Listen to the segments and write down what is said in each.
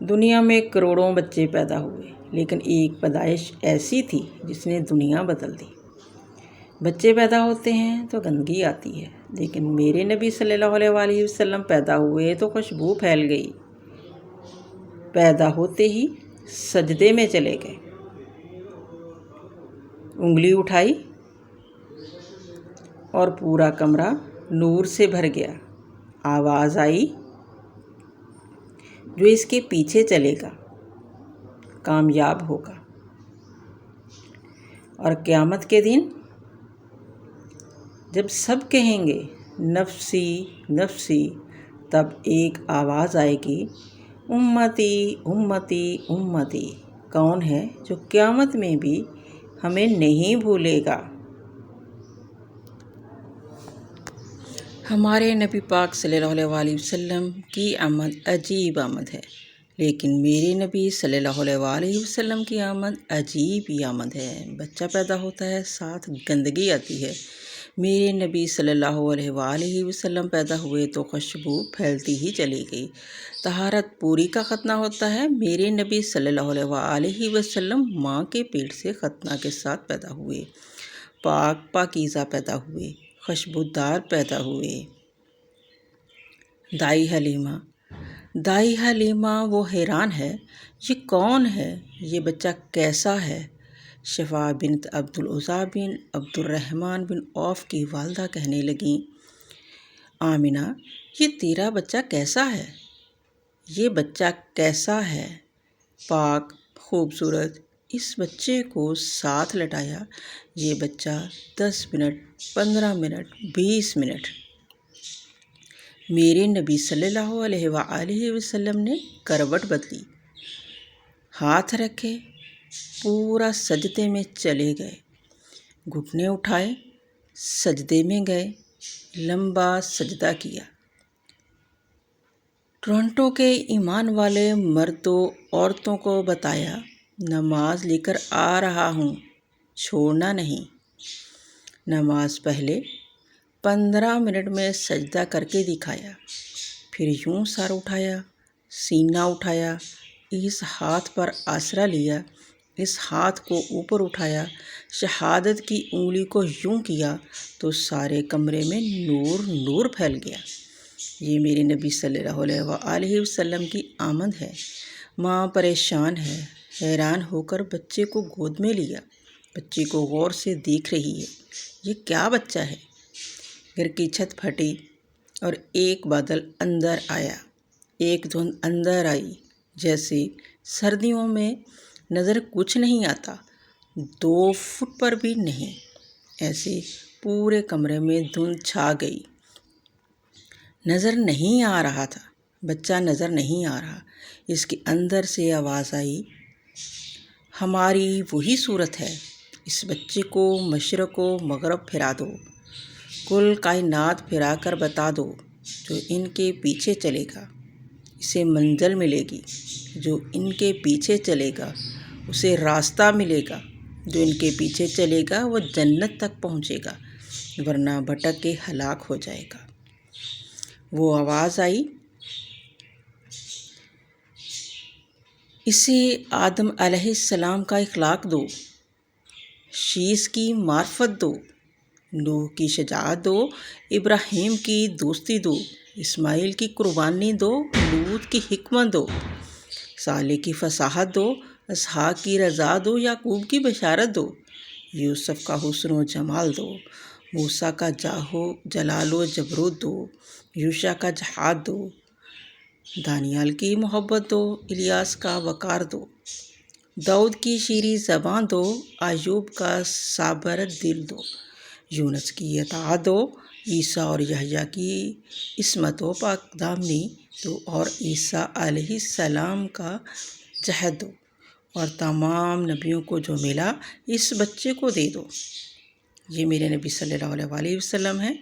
دنیا میں کروڑوں بچے پیدا ہوئے، لیکن ایک پیدائش ایسی تھی جس نے دنیا بدل دی۔ بچے پیدا ہوتے ہیں تو گندگی آتی ہے، لیکن میرے نبی صلی اللہ علیہ وآلہ وسلم پیدا ہوئے تو خوشبو پھیل گئی۔ پیدا ہوتے ہی سجدے میں چلے گئے، انگلی اٹھائی اور پورا کمرہ نور سے بھر گیا۔ آواز آئی، جو اس کے پیچھے چلے گا کامیاب ہوگا۔ اور قیامت کے دن جب سب کہیں گے نفسی نفسی، تب ایک آواز آئے گی، امتی امتی امتی۔ کون ہے جو قیامت میں بھی ہمیں نہیں بھولے گا؟ ہمارے نبی پاک صلی اللہ علیہ وآلہ وسلم کی آمد عجیب آمد ہے، لیکن میرے نبی صلی اللہ علیہ وآلہ وسلم کی آمد عجیب ہی آمد ہے۔ بچہ پیدا ہوتا ہے، ساتھ گندگی آتی ہے۔ میرے نبی صلی اللہ علیہ وآلہ وسلم پیدا ہوئے تو خوشبو پھیلتی ہی چلی گئی۔ طہارت پوری کا ختنہ ہوتا ہے۔ میرے نبی صلی اللہ علیہ وآلہ وسلم ماں کے پیٹ سے ختنہ کے ساتھ پیدا ہوئے، پاک پاکیزہ پیدا ہوئے، خوشبودار پیدا ہوئے۔ دائی حلیمہ وہ حیران ہے، یہ کون ہے؟ یہ بچہ کیسا ہے؟ شفا بنت عبد العزیٰ بن عبد الرحمن بن عوف کی والدہ کہنے لگیں، آمنہ، یہ تیرا بچہ کیسا ہے؟ یہ بچہ کیسا ہے؟ پاک، خوبصورت۔ اس بچے کو ساتھ لٹایا۔ یہ بچہ 10 منٹ، 15 منٹ، 20 منٹ۔ میرے نبی صلی اللہ علیہ وآلہ وسلم نے کروٹ بدلی، ہاتھ رکھے، پورا سجدے میں چلے گئے، گھٹنے اٹھائے، سجدے میں گئے، لمبا سجدہ کیا۔ ٹورنٹو کے ایمان والے مردوں عورتوں کو بتایا، نماز لے کر آ رہا ہوں، چھوڑنا نہیں۔ نماز پہلے 15 منٹ میں سجدہ کر کے دکھایا، پھر یوں سر اٹھایا، سینہ اٹھایا، اس ہاتھ پر آسرا لیا، اس ہاتھ کو اوپر اٹھایا، شہادت کی انگلی کو یوں کیا تو سارے کمرے میں نور نور پھیل گیا۔ یہ میرے نبی صلی اللہ علیہ وآلہ وسلم کی آمد ہے۔ ماں پریشان ہے، حیران ہو کر بچے کو گود میں لیا، بچے کو غور سے دیکھ رہی ہے، یہ کیا بچہ ہے؟ گھر کی چھت پھٹی اور ایک بادل اندر آیا، ایک دھند اندر آئی، جیسے سردیوں میں نظر کچھ نہیں آتا، 2 فٹ پر بھی نہیں، ایسے پورے کمرے میں دھند چھا گئی۔ نظر نہیں آ رہا تھا، بچہ نظر نہیں آ رہا۔ اس کے اندر سے آواز آئی، ہماری وہی صورت ہے، اس بچے کو مشرق و مغرب پھرا دو، کل کائنات پھرا کر بتا دو، جو ان کے پیچھے چلے گا اسے منزل ملے گی، جو ان کے پیچھے چلے گا اسے راستہ ملے گا، جو ان کے پیچھے چلے گا وہ جنت تک پہنچے گا، ورنہ بھٹک کے ہلاک ہو جائے گا۔ وہ آواز آئی، اسے آدم علیہ السلام کا اخلاق دو، شیش کی معرفت دو، نوح کی شجاعت دو، ابراہیم کی دوستی دو، اسماعیل کی قربانی دو، لوط کی حکمت دو، صالح کی فصاحت دو، اسحاق کی رضا دو، یعقوب کی بشارت دو، یوسف کا حسن و جمال دو، موسیٰ کا جاہ و جلال و جبروت دو، یوشع کا جہاد دو، دانیال کی محبت دو، الیاس کا وقار دو، داؤد کی شیریں زبان دو، ایوب کا صابر دل دو، یونس کی اطاعت دو، عیسیٰ اور یحییٰ کی عصمت و پاک دامنی دو، اور عیسیٰ علیہ السلام کا جہد دو، اور تمام نبیوں کو جو ملا اس بچے کو دے دو۔ یہ میرے نبی صلی اللہ علیہ وآلہ وسلم ہیں۔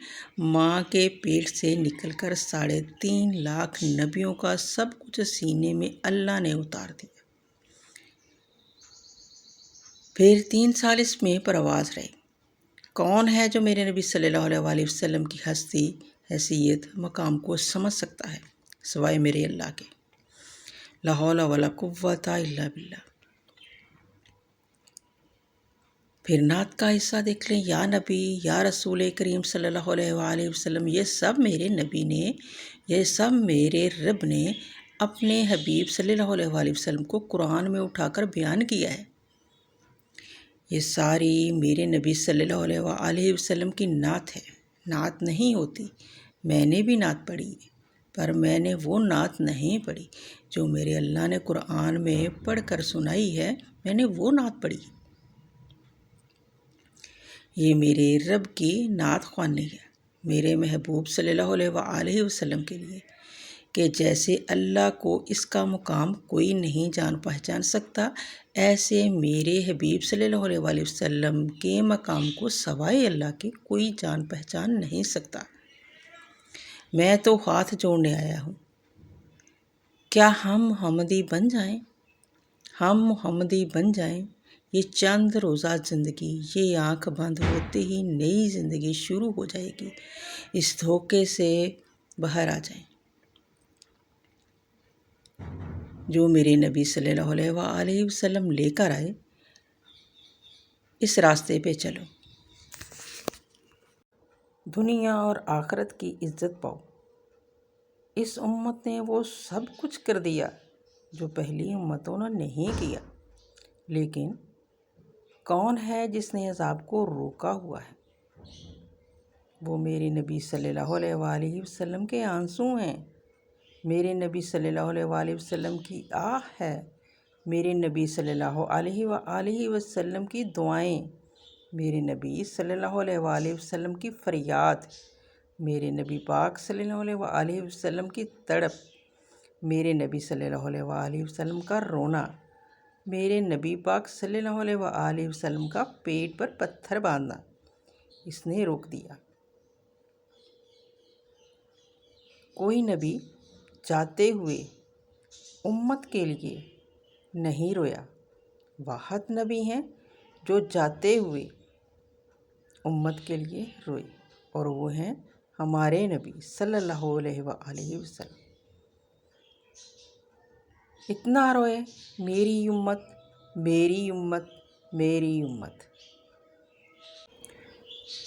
ماں کے پیٹ سے نکل کر 3.5 لاکھ نبیوں کا سب کچھ سینے میں اللہ نے اتار دیا۔ پھر 3 سال اس میں پرواز رہی۔ کون ہے جو میرے نبی صلی اللہ علیہ وآلہ وسلم کی ہستی، حیثیت، مقام کو سمجھ سکتا ہے سوائے میرے اللہ کے؟ لا حول ولا قوۃ الا باللہ۔ پھر نعت کا حصہ دیکھ لیں۔ یا نبی، یا رسول کریم صلی اللہ علیہ وآلہ وسلم، یہ سب میرے نبی نے، یہ سب میرے رب نے اپنے حبیب صلی اللہ علیہ وآلہ وسلم کو قرآن میں اٹھا کر بیان کیا ہے۔ یہ ساری میرے نبی صلی اللہ علیہ وآلہ وسلم کی نعت ہے، نعت نہیں ہوتی۔ میں نے بھی نعت پڑھی ہے، پر میں نے وہ نعت نہیں پڑھی جو میرے اللہ نے قرآن میں پڑھ کر سنائی ہے، میں نے وہ نعت پڑھی ہے۔ یہ میرے رب کی نعت خوانی ہے میرے محبوب صلی اللہ علیہ وآلہ وسلم کے لیے، کہ جیسے اللہ کو اس کا مقام کوئی نہیں جان پہچان سکتا، ایسے میرے حبیب صلی اللہ علیہ وآلہ وسلم کے مقام کو سوائے اللہ کے کوئی جان پہچان نہیں سکتا۔ میں تو ہاتھ جوڑنے آیا ہوں، کیا ہم محمدی بن جائیں؟ ہم محمدی بن جائیں۔ یہ چند روزہ زندگی، یہ آنکھ بند ہوتے ہی نئی زندگی شروع ہو جائے گی۔ اس دھوکے سے باہر آ جائیں۔ جو میرے نبی صلی اللہ علیہ وآلہ وسلم لے کر آئے، اس راستے پہ چلو، دنیا اور آخرت کی عزت پاؤ۔ اس امت نے وہ سب کچھ کر دیا جو پہلی امتوں نے نہیں کیا، لیکن کون ہے جس نے عذاب کو روکا ہوا ہے؟ وہ میرے نبی صلی اللہ علیہ وآلہ وسلم کے آنسو ہیں، میرے نبی صلی اللہ علیہ وآلہ وسلم کی آہ ہے، میرے نبی صلی اللہ علیہ وآلہ وسلم کی دعائیں، میرے نبی صلی اللہ علیہ وآلہ وسلم کی فریاد، میرے نبی پاک صلی اللہ علیہ وآلہ وسلم کی تڑپ، میرے نبی صلی اللہ علیہ وآلہ وسلم کا رونا، میرے نبی پاک صلی اللہ علیہ وآلہ وسلم کا پیٹ پر پتھر باندھنا، اس نے روک دیا۔ کوئی نبی جاتے ہوئے امت کے لیے نہیں رویا، واحد نبی ہیں جو جاتے ہوئے امت کے لیے روئے، اور وہ ہیں ہمارے نبی صلی اللہ علیہ وآلہ وسلم۔ اتنا روئے، میری امت، میری امت، میری امت۔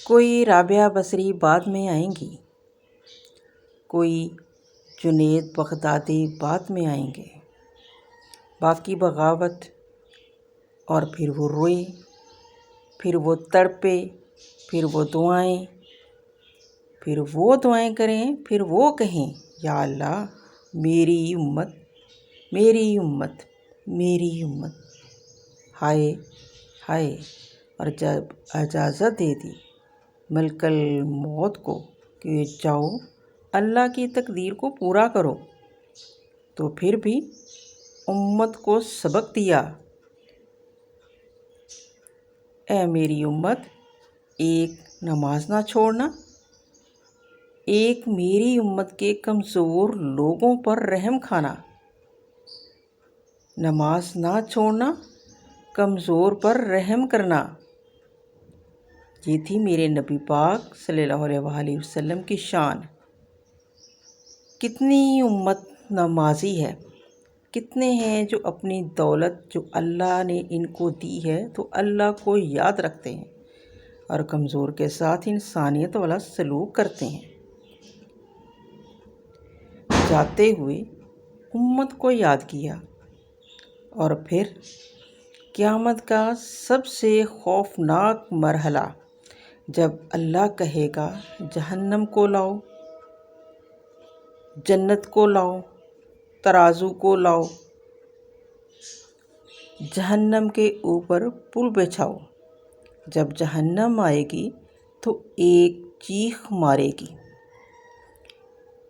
کوئی رابعہ بصری بعد میں آئیں گی، کوئی جنید بغدادی بعد میں آئیں گے، باقی بغاوت، اور پھر وہ روئے، پھر وہ تڑپے، پھر وہ دعائیں، پھر وہ دعائیں کریں، پھر وہ کہیں یا اللہ میری امت، میری امت، میری امت۔ ہائے ہائے، اور جب اجازت دے دی ملک الموت کو کہ جاؤ اللہ کی تقدیر کو پورا کرو، تو پھر بھی امت کو سبق دیا، اے میری امت، ایک نماز نہ چھوڑنا، ایک میری امت کے کمزور لوگوں پر رحم کھانا، نماز نہ چھوڑنا، کمزور پر رحم کرنا۔ یہ تھی میرے نبی پاک صلی اللہ علیہ وآلہ وسلم کی شان۔ کتنی امت نمازی ہے، کتنے ہیں جو اپنی دولت جو اللہ نے ان کو دی ہے تو اللہ کو یاد رکھتے ہیں اور کمزور کے ساتھ انسانیت والا سلوک کرتے ہیں۔ جاتے ہوئے امت کو یاد کیا، اور پھر قیامت کا سب سے خوفناک مرحلہ جب اللہ کہے گا جہنم کو لاؤ، جنت کو لاؤ، ترازو کو لاؤ، جہنم کے اوپر پل بچھاؤ۔ جب جہنم آئے گی تو ایک چیخ مارے گی،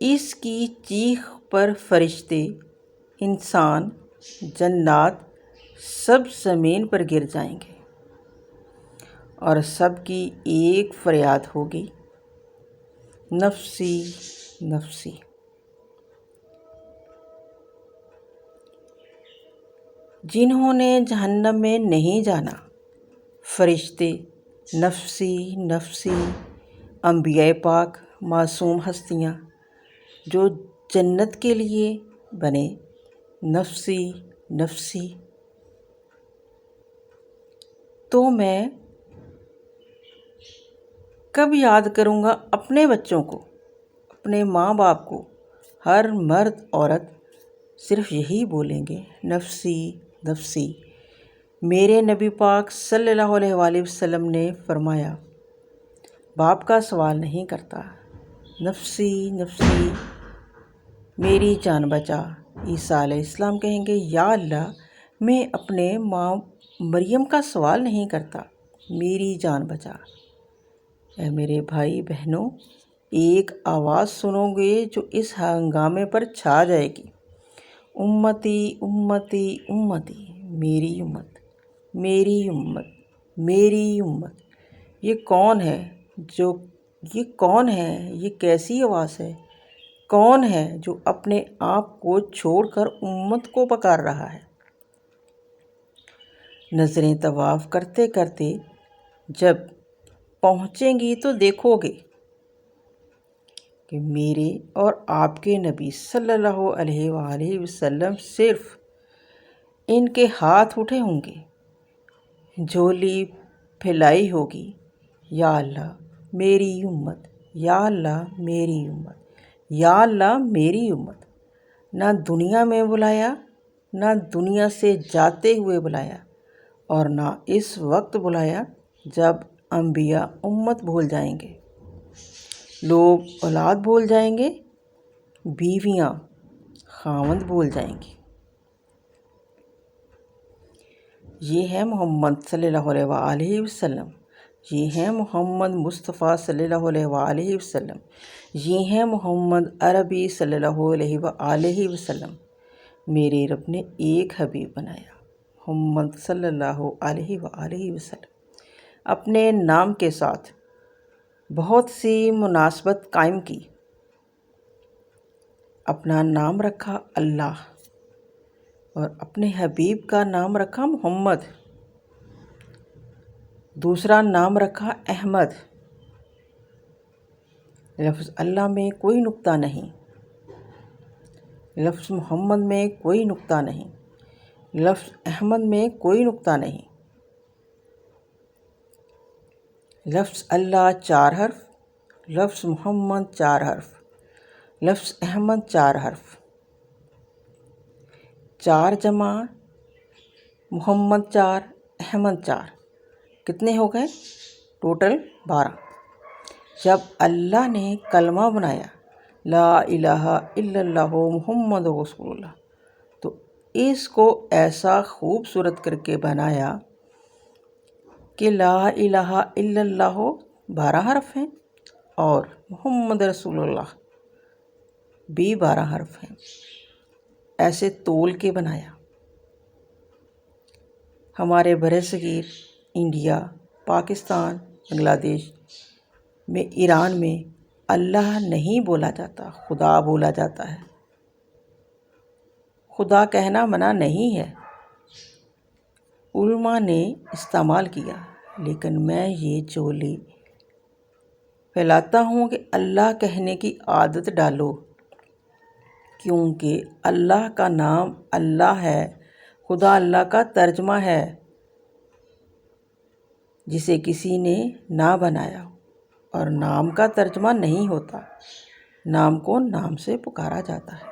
اس کی چیخ پر فرشتے، انسان، جنات سب زمین پر گر جائیں گے، اور سب کی ایک فریاد ہوگی، نفسی نفسی۔ جنہوں نے جہنم میں نہیں جانا، فرشتے، نفسی نفسی، انبیاء پاک، معصوم ہستیاں جو جنت کے لیے بنے، نفسی نفسی، تو میں کب یاد کروں گا اپنے بچوں کو، اپنے ماں باپ کو؟ ہر مرد عورت صرف یہی بولیں گے، نفسی نفسی۔ میرے نبی پاک صلی اللہ علیہ وآلہ وسلم نے فرمایا، باپ کا سوال نہیں کرتا، نفسی نفسی، میری جان بچا۔ عیسیٰ علیہ السلام کہیں گے، یا اللہ، میں اپنے ماں مریم کا سوال نہیں کرتا، میری جان بچا۔ اے میرے بھائی بہنوں، ایک آواز سنو گے جو اس ہنگامے پر چھا جائے گی، امتی امتی امتی، میری امت میری امت میری امت۔ یہ کون ہے یہ کیسی آواز ہے؟ کون ہے جو اپنے آپ کو چھوڑ کر امت کو پکار رہا ہے؟ نظریں طواف کرتے کرتے جب پہنچیں گی تو دیکھو گے کہ میرے اور آپ کے نبی صلی اللہ علیہ وآلہ وسلم صرف ان کے ہاتھ اٹھے ہوں گے، جھولی پھیلائی ہوگی، یا اللہ میری امت، یا اللہ میری امت، یا اللہ میری امت۔ نہ دنیا میں بلایا، نہ دنیا سے جاتے ہوئے بلایا، اور نہ اس وقت بلایا جب انبیاء امت بھول جائیں گے، لوگ اولاد بھول جائیں گے، بیویاں خاوند بھول جائیں گی۔ یہ ہے محمد صلی اللہ علیہ وآلہ وسلم، یہ ہے محمد مصطفیٰ صلی اللہ علیہ وآلہ وسلم، یہ ہے محمد عربی صلی اللہ علیہ وآلہ وسلم۔ میرے رب نے ایک حبیب بنایا، محمد صلی اللہ علیہ وآلہ وسلم۔ اپنے نام کے ساتھ بہت سی مناسبت قائم کی۔ اپنا نام رکھا اللہ، اور اپنے حبیب کا نام رکھا محمد، دوسرا نام رکھا احمد۔ لفظ اللہ میں کوئی نقطہ نہیں، لفظ محمد میں کوئی نقطہ نہیں، لفظ احمد میں کوئی نقطہ نہیں۔ لفظ اللہ 4 حرف، لفظ محمد 4 حرف، لفظ احمد 4 حرف، 4 جمع محمد 4 احمد 4، کتنے ہو گئے؟ ٹوٹل 12۔ جب اللہ نے کلمہ بنایا، لا الہ الا اللہ محمد رسول اللہ، تو اس کو ایسا خوبصورت کر کے بنایا کہ لا الہ الا اللہ 12 حرف ہیں اور محمد رسول اللہ بھی 12 حرف ہیں، ایسے تول کے بنایا۔ ہمارے برصغیر انڈیا، پاکستان، بنگلہ دیش میں، ایران میں اللہ نہیں بولا جاتا، خدا بولا جاتا ہے۔ خدا کہنا منع نہیں ہے، علماء نے استعمال کیا، لیکن میں یہ جھولی پھیلاتا ہوں کہ اللہ کہنے کی عادت ڈالو، کیونکہ اللہ کا نام اللہ ہے، خدا اللہ کا ترجمہ ہے جسے کسی نے نہ بنایا ہو، اور نام کا ترجمہ نہیں ہوتا، نام کو نام سے پکارا جاتا ہے۔